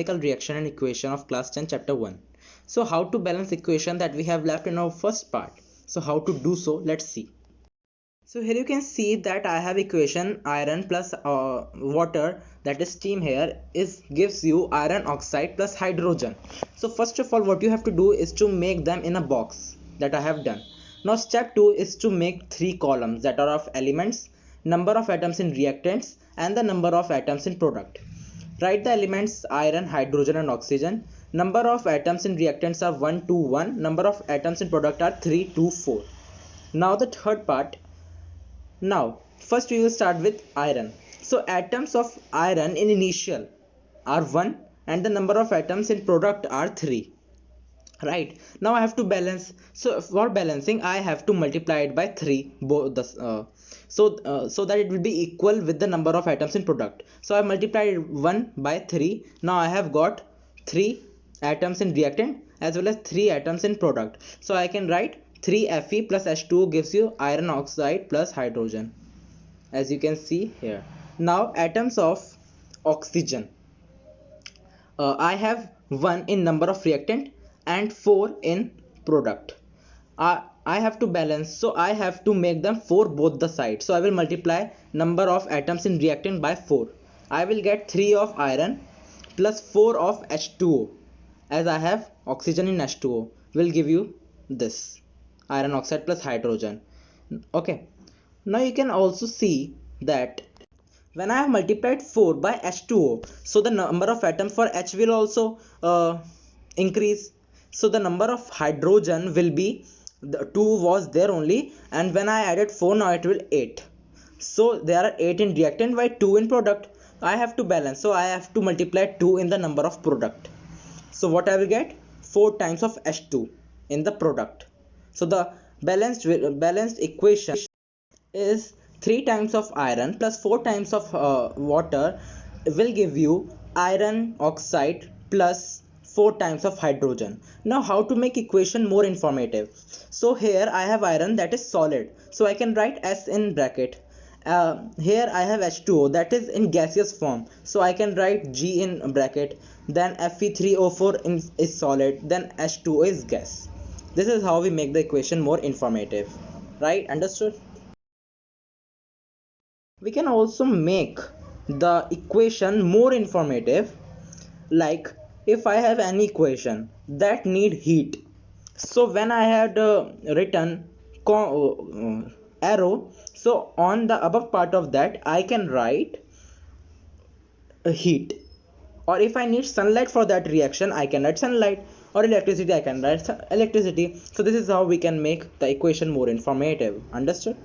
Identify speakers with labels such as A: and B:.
A: chemical reaction and equation of class 10 chapter 1. So how to balance equation that we have left in our first part. So how to do so, let's see. So here you can see that I have equation iron plus water, that is steam here, gives you iron oxide plus hydrogen. So first of all what you have to do is to make them in a box that I have done. Now step 2 is to make 3 columns that are of elements, number of atoms in reactants and the number of atoms in product. Write the elements iron, hydrogen and oxygen. Number of atoms in reactants are 1, 2, 1. Number of atoms in product are 3, 2, 4. Now the third part. Now first we will start with iron. So atoms of iron in initial are 1 and the number of atoms in product are 3. Right, now I have to balance. So for balancing I have to multiply it by 3 both the so that it will be equal with the number of atoms in product. So I multiplied 1 by 3. Now I have got 3 atoms in reactant as well as 3 atoms in product. So I can write 3Fe plus H2O gives you iron oxide plus hydrogen, as you can see here. Now atoms of oxygen, I have 1 in number of reactant and 4 in product. I have to balance, so I have to make them 4 both the sides. So I will multiply number of atoms in reactant by 4. I will get 3 of iron plus 4 of H2O, as I have oxygen in H2O will give you this iron oxide plus hydrogen. Okay, now you can also see that when I have multiplied 4 by H2O, so the number of atoms for H will also increase. So the number of hydrogen will be, the 2 was there only, and when I added 4 now it will 8. So there are 8 in reactant by 2 in product. I have to balance, so I have to multiply 2 in the number of product. So what I will get? 4 times of H2 in the product. So the balanced equation is 3 times of iron plus 4 times of water will give you iron oxide plus 4 times of hydrogen. Now how to make equation more informative? So here I have iron that is solid, so I can write S in bracket. Here I have H2O that is in gaseous form, so I can write G in bracket. Then Fe3O4 is solid, then H2O is gas. This is how we make the equation more informative, right? Understood? We can also make the equation more informative, like if I have any equation that need heat. So when I had written arrow, so on the above part of that I can write heat. Or if I need sunlight for that reaction, I can write sunlight, or electricity, I can write electricity. So this is how we can make the equation more informative. Understood?